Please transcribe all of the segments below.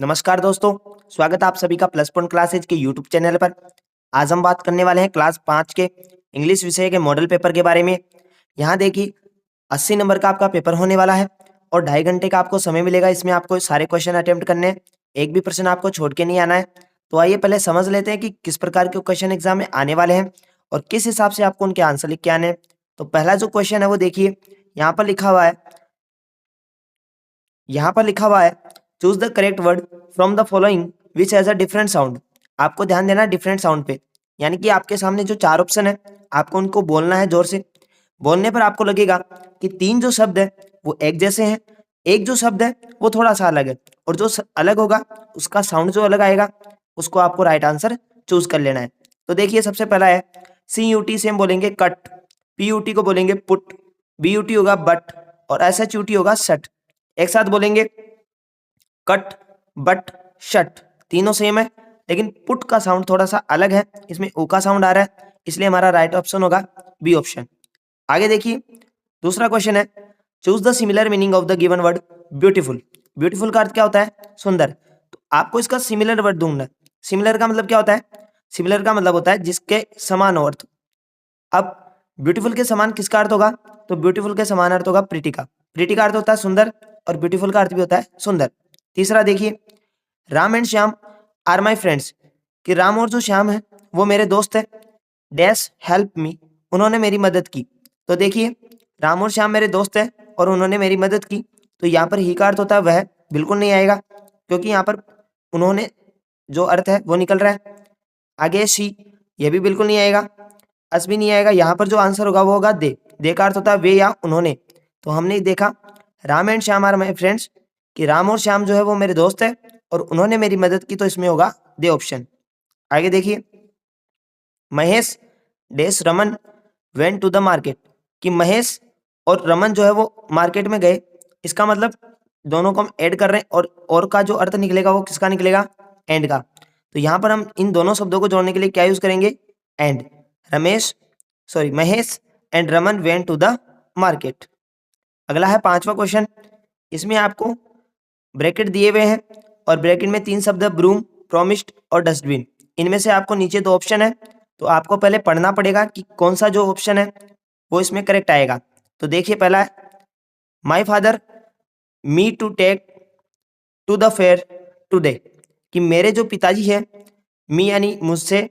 नमस्कार दोस्तों, स्वागत है आप सभी का प्लस पॉइंट क्लासेज के यूट्यूब चैनल पर। आज हम बात करने वाले हैं क्लास 5 के इंग्लिश विषय के मॉडल पेपर के बारे में। यहाँ देखिए 80 नंबर का आपका पेपर होने वाला है और 2.5 घंटे का आपको समय मिलेगा। इसमें आपको सारे क्वेश्चन अटेम्प्ट करने हैं, एक भी प्रश्न आपको छोड़ के नहीं आना है। तो आइए पहले समझ लेते हैं कि किस प्रकार के क्वेश्चन एग्जाम में आने वाले हैं और किस हिसाब से आपको उनके आंसर लिख के आने हैं। तो पहला जो क्वेश्चन है वो देखिए, यहाँ पर लिखा हुआ है choose the correct word from the following which has a different sound. आपको ध्यान देना है डिफरेंट साउंड पे, यानी कि आपके सामने जो 4 ऑप्शन है आपको उनको बोलना है जोर से। बोलने पर आपको लगेगा कि 3 जो शब्द है वो एक जैसे हैं, एक जो शब्द है वो थोड़ा सा अलग है और जो अलग होगा उसका साउंड जो अलग आएगा उसको आपको राइट आंसर चूज कर लेना है। तो देखिए सबसे पहला है CUT से हम बोलेंगे कट, PUT को बोलेंगे पुट, BUT होगा बट और SHUT होगा शट। एक साथ बोलेंगे कट बट शट, तीनों सेम है लेकिन पुट का साउंड थोड़ा सा अलग है, इसमें ओ का साउंड आ रहा है, इसलिए हमारा राइट ऑप्शन होगा बी ऑप्शन। आगे देखिए दूसरा क्वेश्चन है choose the similar meaning of the given word beautiful. Beautiful का अर्थ क्या होता है? सुंदर। तो आपको इसका सिमिलर वर्ड ढूंढना है। सिमिलर का मतलब क्या होता है? सिमिलर का मतलब होता है जिसके समान हो अर्थ। अब ब्यूटीफुल के समान किसका अर्थ होगा? तो ब्यूटीफुल के समान अर्थ होगा प्रीति का। प्रीति का अर्थ होता है सुंदर और ब्यूटीफुल का अर्थ भी होता है सुंदर। तीसरा देखिए Ram and Shyam are my friends, कि राम और जो श्याम है वो मेरे दोस्त है। डैश हेल्प मी, उन्होंने मेरी मदद की। तो देखिए राम और श्याम मेरे दोस्त है और उन्होंने मेरी मदद की, तो यहाँ पर ही का अर्थ होता है वह, बिल्कुल नहीं आएगा क्योंकि यहाँ पर उन्होंने जो अर्थ है वो निकल रहा है। आगे शी, ये भी बिल्कुल नहीं आएगा। अस भी नहीं आएगा। यहाँ पर जो आंसर होगा वो होगा दे। दे का अर्थ होता है वे या उन्होंने। तो हमने देखा Ram and Shyam are my friends, कि राम और श्याम जो है वो मेरे दोस्त है और उन्होंने मेरी मदद की, तो इसमें होगा दे ऑप्शन। आगे देखिए Mahesh dash Raman went to the market, कि महेश और रमन जो है वो मार्केट में गए। इसका मतलब दोनों को हम ऐड कर रहे हैं और का जो अर्थ निकलेगा वो किसका निकलेगा? एंड का। तो यहाँ पर हम इन दोनों शब्दों को जोड़ने के लिए क्या यूज करेंगे? And. Mahesh and Raman went to the market. अगला है 5वां क्वेश्चन। इसमें आपको ब्रैकेट दिए हुए हैं और ब्रैकेट में 3 शब्द है ब्रूम, प्रोमिस्ड और डस्टबिन। इनमें से आपको नीचे 2 ऑप्शन है, तो आपको पहले पढ़ना पड़ेगा कि कौन सा जो ऑप्शन है वो इसमें करेक्ट आएगा। तो देखिए पहला है my father me to take to the fair today, कि मेरे जो पिताजी है मी यानी मुझसे,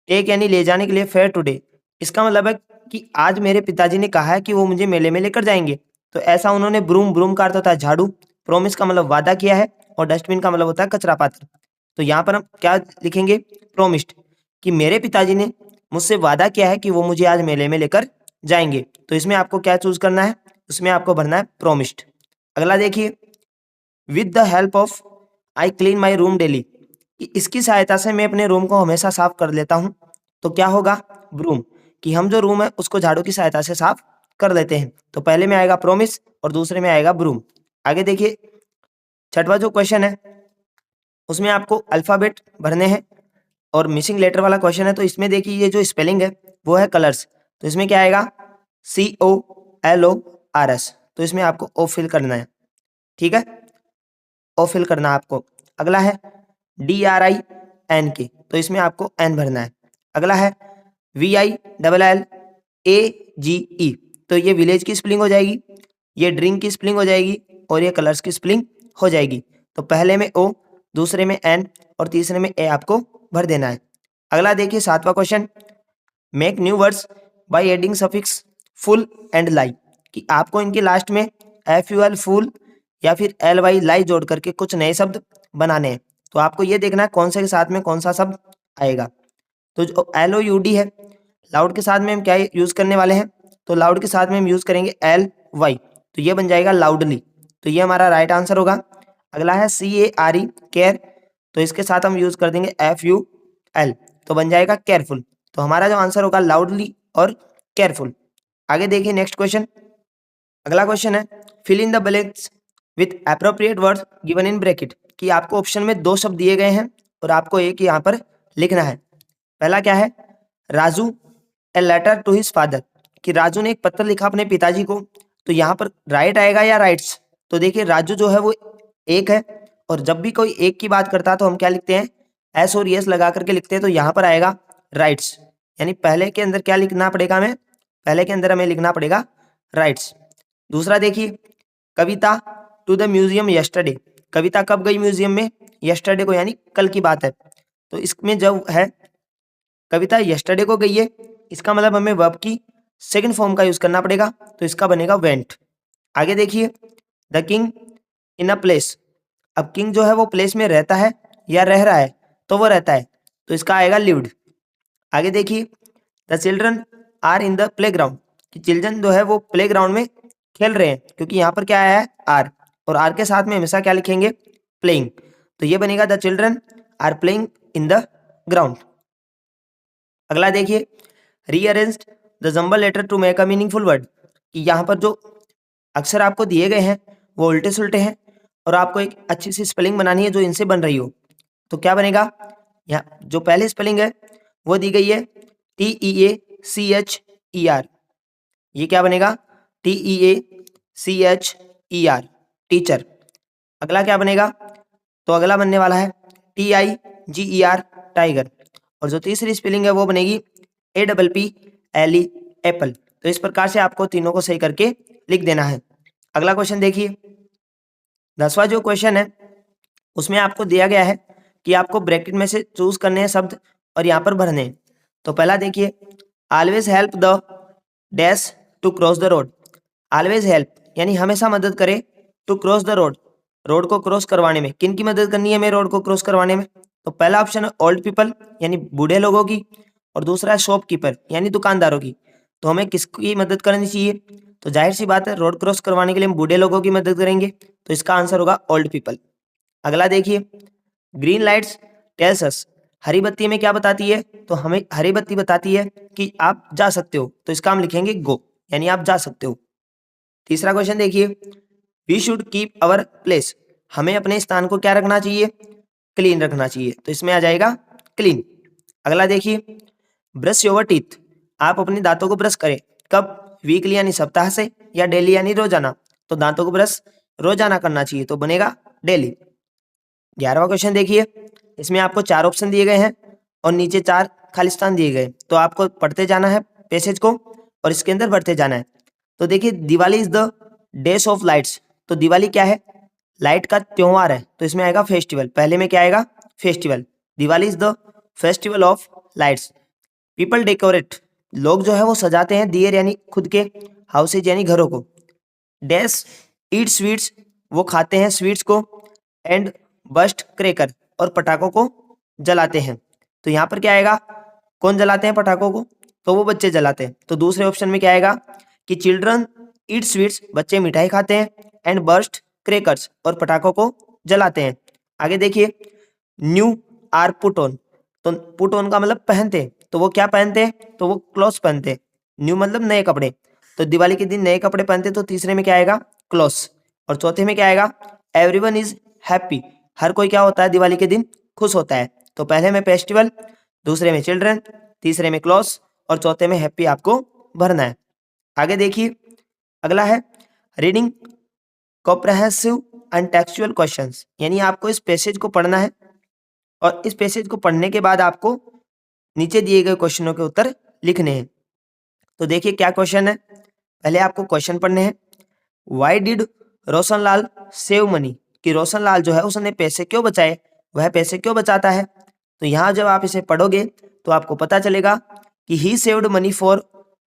टेक यानी ले जाने के लिए, फेयर टुडे इसका मतलब है कि आज मेरे पिताजी ने कहा है कि वो मुझे मेले में लेकर जाएंगे। तो ऐसा उन्होंने ब्रूम, ब्रूम का अर्थ होता है झाड़ू, प्रोमिस का मतलब वादा किया है और डस्टबिन का मतलब होता है कचरा पात्र। तो यहाँ पर हम क्या लिखेंगे? प्रोमिस्ड, कि मेरे पिताजी ने मुझसे वादा किया है कि वो मुझे आज मेले में लेकर जाएंगे। तो इसमें आपको क्या चूज करना है? उसमें आपको भरना है प्रोमिस्ड। अगला देखिए with the help of I clean my room daily, कि इसकी सहायता से मैं अपने रूम को हमेशा साफ कर लेता हूँ। तो क्या होगा? ब्रूम, कि हम जो रूम है उसको झाड़ू की सहायता से साफ कर लेते हैं। तो पहले में आएगा प्रोमिस और दूसरे में आएगा ब्रूम। आगे देखिए 6वां जो क्वेश्चन है उसमें आपको अल्फाबेट भरने हैं और मिसिंग लेटर वाला क्वेश्चन है। तो इसमें देखिए ये जो स्पेलिंग है वो है कलर्स। तो इसमें क्या आएगा? COLORS। तो इसमें आपको ओ फिल करना है, ठीक है, ओ फिल करना है आपको। अगला है DRINK, तो इसमें आपको एन भरना है। अगला है VILLAGE, तो ये विलेज की स्पेलिंग हो जाएगी, ये ड्रिंक की स्पेलिंग हो जाएगी और ये कलर्स की स्पेलिंग हो जाएगी। तो पहले में ओ, दूसरे में एन और तीसरे में ए आपको भर देना है। अगला देखिए 7वां question make new words by adding suffix ful and ly, कि आपको इनके लास्ट में FUL फुल या फिर LY लाई जोड़ करके कुछ नए शब्द बनाने हैं। तो आपको ये देखना है कौन से के साथ में कौन सा शब्द आएगा। तो जो LOUD है, लाउड के साथ में हम क्या यूज करने वाले हैं? तो लाउड के साथ में हम यूज करेंगे LY, तो ये बन जाएगा लाउडली। तो ये हमारा राइट आंसर होगा। अगला है CARE केयर, तो इसके साथ हम यूज कर देंगे FUL, तो बन जाएगा केयरफुल। तो हमारा जो आंसर होगा लाउडली और केयरफुल। आगे देखिए नेक्स्ट क्वेश्चन। अगला क्वेश्चन है fill in the blanks with appropriate words given in bracket, कि आपको ऑप्शन में 2 शब्द दिए गए हैं और आपको एक यहाँ पर लिखना है। पहला क्या है? Raju a letter to his father, कि राजू ने एक पत्र लिखा अपने पिताजी को। तो यहाँ पर राइट आएगा या राइट्स? तो देखिए राजू जो है वो एक है और जब भी कोई एक की बात करता है तो हम क्या लिखते हैं, एस और यस लगा करके लिखते हैं। तो यहाँ पर आएगा राइट्स, यानी पहले के अंदर क्या लिखना पड़ेगा हमें, पहले के अंदर हमें लिखना पड़ेगा राइट्स। दूसरा देखिए, कविता टू द म्यूजियम यस्टरडे, कविता कब गई म्यूजियम में, यस्टरडे को, यानी कल की बात है। तो इसमें जब है कविता यस्टरडे को गई है, इसका मतलब हमें वर्ब की सेकंड फॉर्म का यूज करना पड़ेगा, तो इसका बनेगा वेंट। आगे देखिए, the king in a place, अब किंग जो है वो प्लेस में रहता है या रह रहा है, तो वो रहता है, तो इसका आएगा लिव्ड। आगे देखिए, the children are in the playground, कि चिल्ड्रन जो है वो प्ले ग्राउंड में खेल रहे हैं, क्योंकि यहाँ पर क्या आया है आर, और आर के साथ में हमेशा क्या लिखेंगे, प्लेइंग। तो ये बनेगा the children are playing in the ground. अगला देखिए, rearranged the jumble letter to make a meaningful word, कि यहाँ पर जो अक्षर आपको दिए गए हैं वो उल्टे सुल्टे हैं और आपको एक अच्छी सी स्पेलिंग बनानी है जो इनसे बन रही हो। तो क्या बनेगा, यहाँ जो पहली स्पेलिंग है वो दी गई है TEACHER, ये क्या बनेगा, TEACHER, टीचर। अगला क्या बनेगा, तो अगला बनने वाला है TIGER, टाइगर। और जो तीसरी स्पेलिंग है वो बनेगी APPLE, एप्पल। तो इस प्रकार से आपको तीनों को सही करके लिख देना है। अगला क्वेश्चन देखिए, 10वां जो क्वेश्चन है उसमें आपको दिया गया है कि आपको ब्रैकेट में से चूज करने हैं शब्द और यहाँ पर भरने हैं। तो पहला देखिए, always help the dash to cross the road, always help यानी हमेशा मदद करे, to cross the road, road को क्रॉस करवाने में। किन की मदद करनी है हमें रोड को क्रॉस करवाने में, तो पहला ऑप्शन है ओल्ड पीपल यानी बूढ़े लोगों की, और दूसरा है शॉपकीपर यानी दुकानदारों की। तो हमें किसकी मदद करनी चाहिए, तो जाहिर सी बात है रोड क्रॉस करवाने के लिए हम बूढ़े लोगों की मदद करेंगे, तो इसका आंसर होगा ओल्ड पीपल। अगला देखिए, ग्रीन लाइट्स टेल्स अस, हरी बत्ती में क्या बताती है, तो हमें हरी बत्ती बताती है कि आप जा सकते हो, तो इसका हम लिखेंगे गो, यानी आप जा सकते हो। तीसरा क्वेश्चन देखिए, we should keep our place, हमें अपने स्थान को क्या रखना चाहिए, क्लीन रखना चाहिए, तो इसमें आ जाएगा क्लीन। अगला देखिए, ब्रश योर टीथ, आप अपने दांतों को ब्रश करें, कब, वीकली यानी सप्ताह से, या डेली यानी रोजाना, तो दांतों को ब्रश रोजाना करना चाहिए, तो बनेगा डेली। 11वां क्वेश्चन देखिए, इसमें आपको 4 ऑप्शन दिए गए हैं और नीचे 4 खालिस्तान दिए गए, तो आपको पढ़ते जाना है पैसेज को और इसके अंदर बढ़ते जाना है। तो देखिए, Diwali is the days of lights, तो दिवाली क्या है, लाइट का त्योहार है, तो इसमें आएगा फेस्टिवल, पहले में क्या आएगा, festival. Diwali is the festival of lights. People decorate, लोग जो है वो सजाते हैं दियर यानी खुद के, हाउसेज यानी घरों को। डैश ईट स्वीट्स, वो खाते हैं स्वीट्स को, एंड बस्ट क्रैकर, और पटाखों को जलाते हैं। तो यहाँ पर क्या आएगा, कौन जलाते हैं पटाखों को, तो वो बच्चे जलाते हैं। तो दूसरे ऑप्शन में क्या आएगा कि चिल्ड्रन ईट स्वीट्स, बच्चे मिठाई खाते हैं, एंड बस्ट क्रैकर्स, और पटाखों को जलाते हैं। आगे देखिए, न्यू आर पुट ऑन, तो पुट ऑन का मतलब पहनते हैं, तो वो क्या पहनते हैं, तो वो क्लॉथ्स पहनते हैं। न्यू मतलब नए कपड़े, तो दिवाली के दिन नए कपड़े पहनते हैं, तो तीसरे में क्या आएगा, क्लॉथ्स। और चौथे में क्या आएगा, एवरीवन इज हैप्पी, हर कोई क्या होता है दिवाली के दिन, खुश होता है। तो पहले में फेस्टिवल, दूसरे में चिल्ड्रन, तीसरे में क्लॉथ्स, और चौथे में हैप्पी आपको भरना है। आगे देखिए, अगला है reading comprehensive and textual questions, यानी आपको इस पैसेज को पढ़ना है और इस पैसेज को पढ़ने के बाद आपको नीचे दिए गए क्वेश्चनों के उत्तर लिखने हैं। तो देखिए क्या क्वेश्चन है, पहले आपको क्वेश्चन पढ़ने हैं। Why did Roshanlal save money, कि रोशनलाल जो है उसने पैसे क्यों बचाए, वह पैसे क्यों बचाता है। तो यहाँ जब आप इसे पढ़ोगे तो आपको पता चलेगा कि he saved money for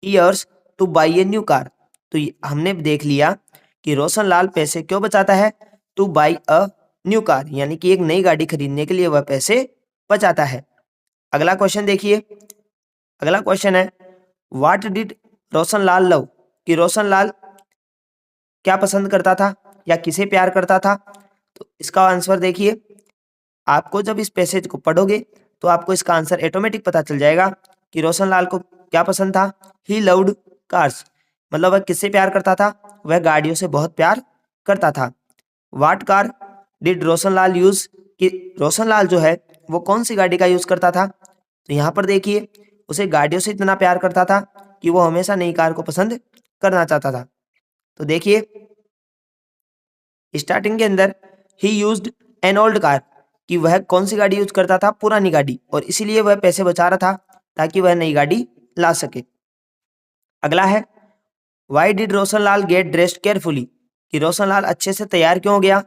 years to buy a new car. तो हमने देख लिया कि रोशनलाल पैसे क्यों बचाता है, two by a new car, यानी कि एक नई गाड़ी खरीदने के लिए वह पैसे बचाता है। अगला क्वेश्चन देखिए, अगला क्वेश्चन है व्हाट डिड रोशनलाल लव, कि रोशनलाल क्या पसंद करता था या किसे प्यार करता था। तो इसका आंसर देखिए, आपको जब इस पैसेज को पढ़ोगे तो आपको इसका आंसर ऑटोमेटिक पता चल जाएगा कि रोशनलाल को क्या पसंद था, ही लव्ड कार्स, मतलब वह किससे प्यार करता था, वह गाड़ियों से बहुत प्यार करता था। What car did Roshanlal use, कि रोशनलाल जो है वो कौन सी गाड़ी का यूज करता था। तो यहाँ पर देखिए, उसे गाड़ियों से इतना प्यार करता था कि वो हमेशा नई कार को पसंद करना चाहता था। तो देखिए, स्टार्टिंग के अंदर ही यूज्ड एन ओल्ड कार, कि वह कौन सी गाड़ी यूज करता था, पुरानी गाड़ी, और इसीलिए वह पैसे बचा रहा था ताकि वह नई गाड़ी ला सके। अगला है why did Roshanlal get dressed carefully, कि रोशनलाल अच्छे से तैयार क्यों हो गया।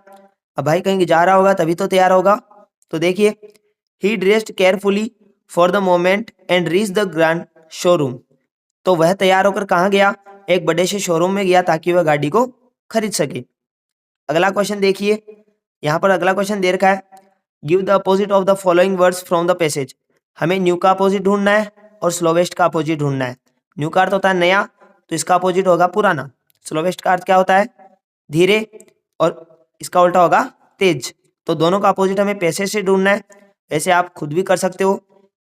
अब भाई कहीं जा रहा होगा तभी तो तैयार होगा। तो देखिए, he dressed carefully for the moment and reach the grand showroom, तो वह तैयार होकर कहाँ गया, एक बड़े से शोरूम में गया ताकि वह गाड़ी को खरीद सके। अगला क्वेश्चन देखिए, यहाँ पर अगला क्वेश्चन दे रखा है, give the opposite of the following words from the passage. हमें न्यू का अपोजिट ढूंढना है और स्लोवेस्ट का अपोजिट ढूंढना है। न्यू का अर्थ होता है नया, तो इसका अपोजिट होगा पुराना। स्लोवेस्ट का अर्थ क्या होता है, धीरे, और इसका उल्टा होगा तेज। तो दोनों का अपोजिट हमें पैसेज से ढूंढना है। ऐसे आप खुद भी कर सकते हो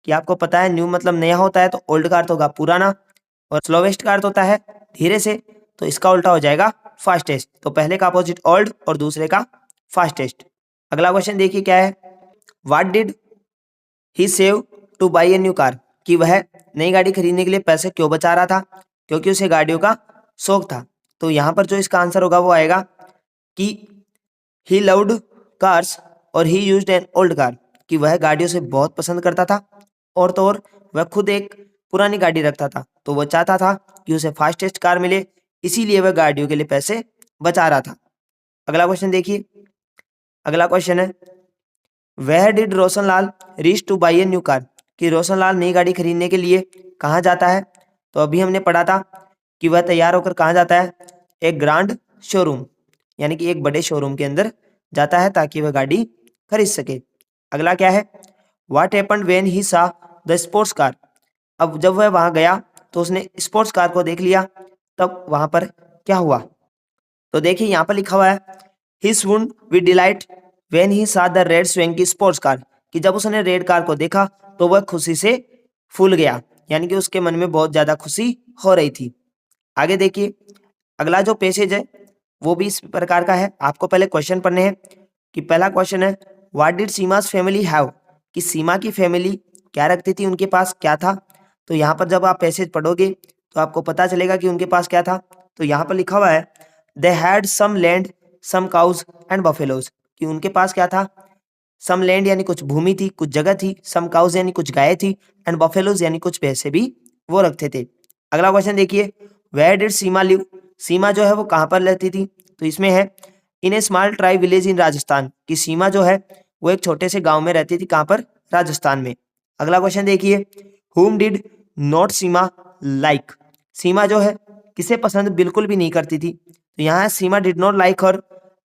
कि आपको पता है न्यू मतलब नया होता है, तो ओल्ड का अर्थ होगा पुराना, और स्लोवेस्ट का अर्थ होता है धीरे से, तो इसका उल्टा हो जाएगा फास्टेस्ट। तो पहले का अपोजिट ओल्ड और दूसरे का फास्टेस्ट। अगला क्वेश्चन देखिए क्या है, what did he save to buy a new car, कि वह नई गाड़ी खरीदने के लिए पैसे क्यों बचा रहा था, क्योंकि उसे गाड़ियों का शौक था। तो यहाँ पर जो इसका आंसर होगा वो आएगा कि ही लव्ड कार्स और ही यूज्ड एन ओल्ड कार, कि वह गाड़ियों से बहुत पसंद करता था, और तो और वह खुद एक पुरानी गाड़ी रखता था, तो वह चाहता था कि उसे फास्टेस्ट कार मिले, इसीलिए वह गाड़ियों के लिए पैसे बचा रहा था। अगला क्वेश्चन देखिए, अगला क्वेश्चन है where did Roshanlal reach to buy a new car, कि रोशनलाल नई गाड़ी खरीदने के लिए कहाँ जाता है। तो अभी हमने पढ़ा था कि वह तैयार होकर कहाँ जाता है, एक ग्रांड शोरूम, यानी कि एक बड़े शोरूम के अंदर जाता है ताकि वह गाड़ी खरीद सके। अगला क्या है, व्हाट हैपेंड व्हेन ही सा द स्पोर्ट्स कार, अब जब वह वहां गया तो उसने स्पोर्ट्स कार को देख लिया, तब वहां पर क्या हुआ। तो देखिए यहाँ पर लिखा हुआ है ही swooned with delight when he saw the red swanky sports car, कि जब उसने रेड कार को देखा तो वह खुशी से फूल गया, यानी कि उसके मन में बहुत ज्यादा खुशी हो रही थी। आगे देखिए, अगला जो पैसेज है वो भी इस प्रकार का है। आपको पहले क्वेश्चन पढ़ने हैं कि पहला क्वेश्चन है what did Seema's family have, कि सीमा की फैमिली क्या रखती थी, उनके पास क्या था। तो यहाँ पर जब आप पैसेज पढ़ोगे तो आपको पता चलेगा कि उनके पास क्या था। तो यहाँ पर लिखा हुआ है they had some land some cows and buffaloes, कि उनके पास क्या था, सम लैंड यानी कुछ भूमि थी, कुछ जगह थी, सम काउज यानी कुछ गाय थी, एंड बफेलोज यानी कुछ पैसे भी वो रखते थे। अगला क्वेश्चन देखिए, वेयर डिड सीमा लिव, सीमा जो है वो कहाँ पर रहती थी। तो इसमें है in a small tribe village in Rajasthan, की सीमा जो है वो एक छोटे से गांव में रहती थी, कहाँ पर, राजस्थान में। अगला क्वेश्चन देखिए, whom did not Seema like, Seema जो है किसे पसंद बिल्कुल भी नहीं करती थी। तो यहाँ Seema did not like her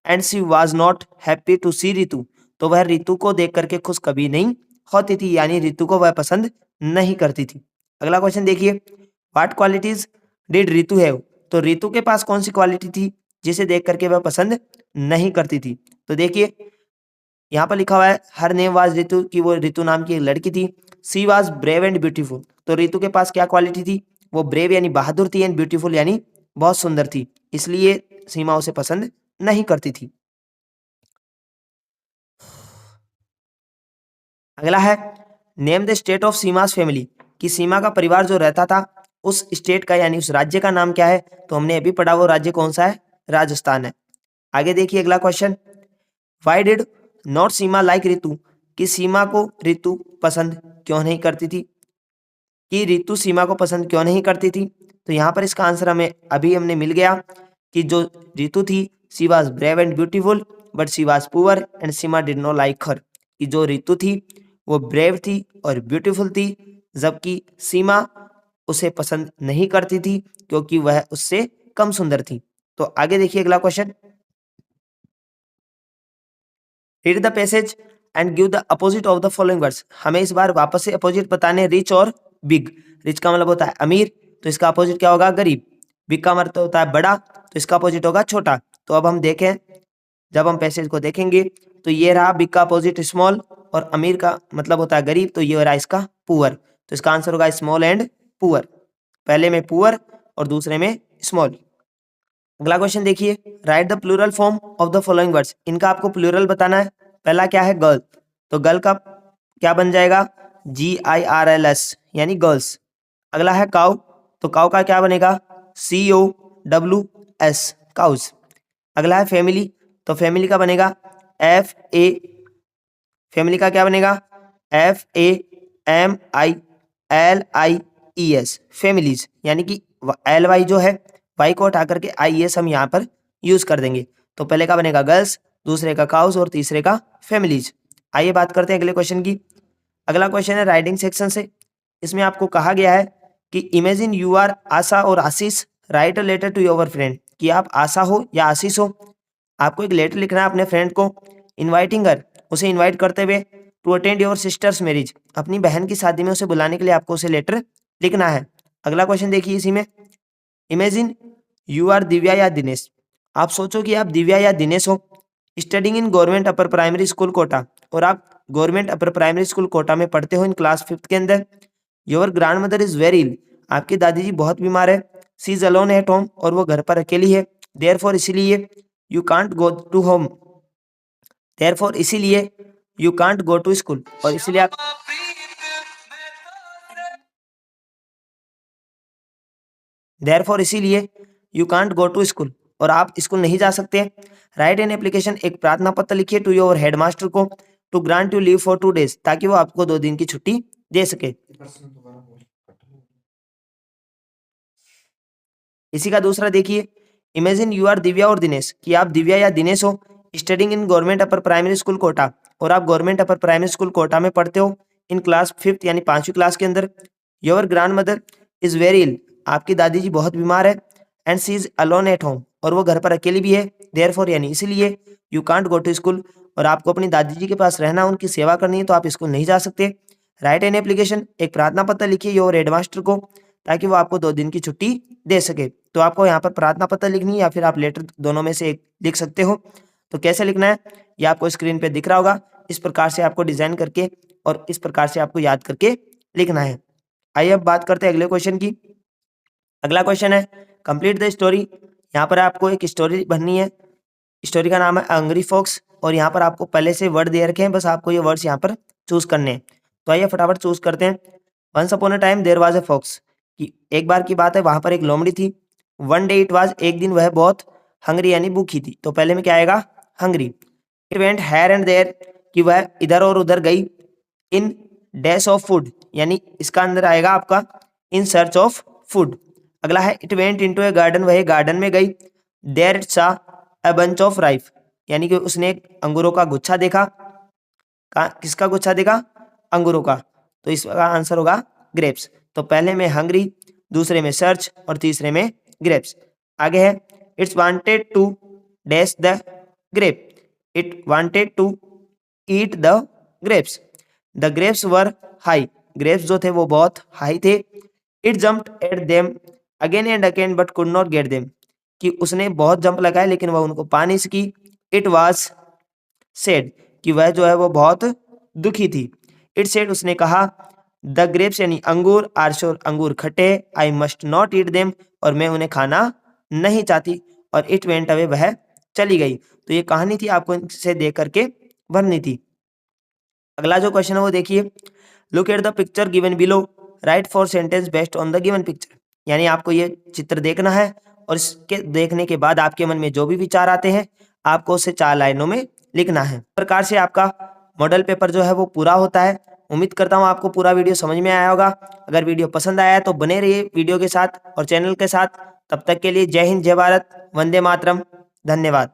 and she was not happy to see Ritu, तो वह रितु को देख करके खुश कभी नहीं होती थी, यानी रितु को वह पसंद नहीं करती थी। अगला क्वेश्चन देखिए, what qualities did Ritu have, तो रितु के पास कौन सी क्वालिटी थी जिसे देख करके वह पसंद नहीं करती थी। तो देखिए यहाँ पर लिखा हुआ है हर नेम वाज रितु, की वो रितु नाम की एक लड़की थी। She was brave and beautiful, तो रितु के पास क्या क्वालिटी थी, वो ब्रेव यानी बहादुर थी, एंड ब्यूटीफुल यानी बहुत सुंदर थी, इसलिए सीमा उसे पसंद नहीं करती थी। अगला है name the state of Seema's family, कि सीमा का परिवार जो रहता था उस स्टेट का यानी उस राज्य का नाम क्या है। तो हमने अभी पढ़ा वो राज्य कौन सा है, राजस्थान है। आगे देखिए अगला question, why did not Seema like Ritu, कि सीमा को रितु पसंद क्यों नहीं करती थी, कि रितु सीमा को पसंद क्यों नहीं करती थी। तो यहाँ पर इसका आंसर हमें अभी हमने मिल गया कि जो रितु थी she was brave and beautiful but she was poor and Seema did not like her, कि जो रितु थी वो ब्रेव थी और ब्यूटीफुल थी, जबकि सीमा उसे पसंद नहीं करती थी क्योंकि वह उससे कम सुंदर थी। तो आगे देखिए अगला question, read the passage and give the opposite of the following words, हमें इस बार वापस से अपोजिट बताने, रिच और बिग। रिच का मतलब होता है अमीर, तो इसका अपोजिट क्या होगा, गरीब। बिग का मतलब होता है बड़ा, तो इसका अपोजिट होगा छोटा। तो अब हम देखें, जब हम पैसेज को देखेंगे तो ये रहा बिग का अपोजिट स्मॉल, और अमीर का मतलब होता है गरीब, तो ये रहा इसका पुअर। तो इसका आंसर होगा स्मॉल एंड पुअर, पहले में पुअर और दूसरे में स्मॉल। अगला क्वेश्चन देखिए, write the plural form of the following words, इनका आपको प्लूरल बताना है। पहला क्या है, गर्ल, तो गर्ल का क्या बन जाएगा, GIRLS यानी गर्ल्स। अगला है काउ, तो काउ का क्या बनेगा, COWS काउस। अगला है फैमिली, तो फैमिली का बनेगा FAMILY फैमिली का क्या बनेगा? FAMILIES, फैमिलीज, यानी कि LY जो है, वाई को हटा करके IES हम यहाँ पर यूज कर देंगे। तो पहले का बनेगा गर्ल्स, दूसरे का काउस और तीसरे का फैमिलीज। आइए बात करते हैं अगले क्वेश्चन की। अगला क्वेश्चन है राइटिंग सेक्शन से। इसमें आपको कहा गया है कि इमेजिन यू आर आशा और Ashish, write a letter to your friend, कि आप आशा हो या आशीष हो, आपको एक लेटर लिखना है अपने फ्रेंड को, इनवाइटिंग हर, उसे इनवाइट करते हुए, to attend your sister's marriage, अपनी बहन की शादी में उसे बुलाने के लिए आपको उसे लेटर लिखना है। अगला क्वेश्चन देखिए इसी में, इमेजिन यू आर दिव्या या दिनेश, आप सोचो कि आप दिव्या या दिनेश हो, studying in government upper primary school Kota, और आप government upper primary school Kota में पढ़ते हो इन क्लास 5th के अंदर। Your grandmother is very ill, आपकी दादी जी बहुत बीमार है। She is alone at home, और वो घर पर अकेली है। देयरफॉर, इसीलिए, you can't go to home, therefore इसीलिए, you can't go to school, और इसलिए आप देयरफॉर इसीलिए you can't go to school, और आप स्कूल नहीं जा सकते। राइट एन एप्लीकेशन, एक प्रार्थना पत्र लिखिए टू योर हेडमास्टर को, to grant you leave for 2 days, ताकि वो आपको 2 दिन की छुट्टी दे सके। इसी का दूसरा देखिए, इमेजिन यू आर दिव्या और दिनेश, कि आप दिव्या या दिनेश हो, studying in government upper primary school Kota, और आप government upper primary school Kota में पढ़ते हो इन क्लास 5th यानी 5वीं क्लास के अंदर। Your grandmother is very ill, आपकी दादी जी बहुत बीमार है। And she is alone at home, और वो घर पर अकेली भी है। देयरफॉर, यानी इसलिए, you can't go to school, और आपको अपनी दादी जी के पास रहना, उनकी सेवा करनी है, तो आप स्कूल नहीं जा सकते। राइट एन एप्लीकेशन, एक प्रार्थना पत्र लिखिए योर हेडमास्टर को, ताकि वो आपको 2 दिन की छुट्टी दे सके। तो आपको यहाँ पर प्रार्थना पत्र लिखनी है, या फिर आप लेटर, दोनों में से एक लिख सकते हो। तो कैसे लिखना है ये आपको स्क्रीन पे दिख रहा होगा। इस प्रकार से आपको डिजाइन करके और इस प्रकार से आपको याद करके लिखना है। आइए अब बात करते हैं अगले क्वेश्चन की। अगला क्वेश्चन है कंप्लीट द स्टोरी। यहाँ पर आपको एक स्टोरी बननी है। स्टोरी का नाम है हंग्री फॉक्स, और यहाँ पर आपको पहले से वर्ड दे रखे हैं, बस आपको ये वर्ड्स यहाँ पर चूज करने हैं। तो आइए फटाफट चूज करते हैं। Once upon a time there was a fox, कि एक बार की बात है, वहां पर एक लोमड़ी थी। वन डे इट वाज, एक दिन वह बहुत हंग्री यानी भूखी थी। तो पहले में क्या आएगा? Hungry. It went here and there, कि वह इधर और उधर गई। इन डैश ऑफ फूड, यानी इसका अंदर आएगा आपका इन सर्च ऑफ फूड। अगला है it went into A garden, वह गार्डन में गई। देयर इट सा अ बंच ऑफ राइप, यानी कि उसने एक अंगूरों का गुच्छा देखा। किसका गुच्छा देखा? अंगूरों का। तो इसका आंसर होगा ग्रेप्स। तो पहले में हंग्री, दूसरे में सर्च, और तीसरे में ग्रेप्स। आगे है it's wanted to dash the grape, it wanted to eat the grapes. The grapes were high, ग्रेप्स जो थे वो बहुत हाई थे। It jumped at them again and again but could not get them, कि उसने बहुत जंप लगाए लेकिन वह उनको पा नहीं सकी। इट वाज सेड, कि वह जो है वो बहुत दुखी थी। इट सेड, उसने कहा, द ग्रेप्स यानी अंगूर, आर श्योर, अंगूर खट्टे, I must not eat them, और मैं उन्हें खाना नहीं चाहती। और इट वेंट अवे, वह चली गई। तो ये कहानी थी, आपको इसे देख करके भरनी थी। अगला जो क्वेश्चन है वो देखिए, look at the picture given below, right 4 sentence based on the given picture. यानी आपको ये चित्र देखना है, और इसके देखने के बाद आपके मन में जो भी विचार आते हैं, आपको उसे 4 लाइनों में लिखना है। इस प्रकार से आपका मॉडल पेपर जो है वो पूरा होता है। उम्मीद करता हूँ आपको पूरा वीडियो समझ में आया होगा। अगर वीडियो पसंद आया है तो बने रहिए वीडियो के साथ और चैनल के साथ। तब तक के लिए जय हिंद, जय भारत, वंदे मातरम। धन्यवाद।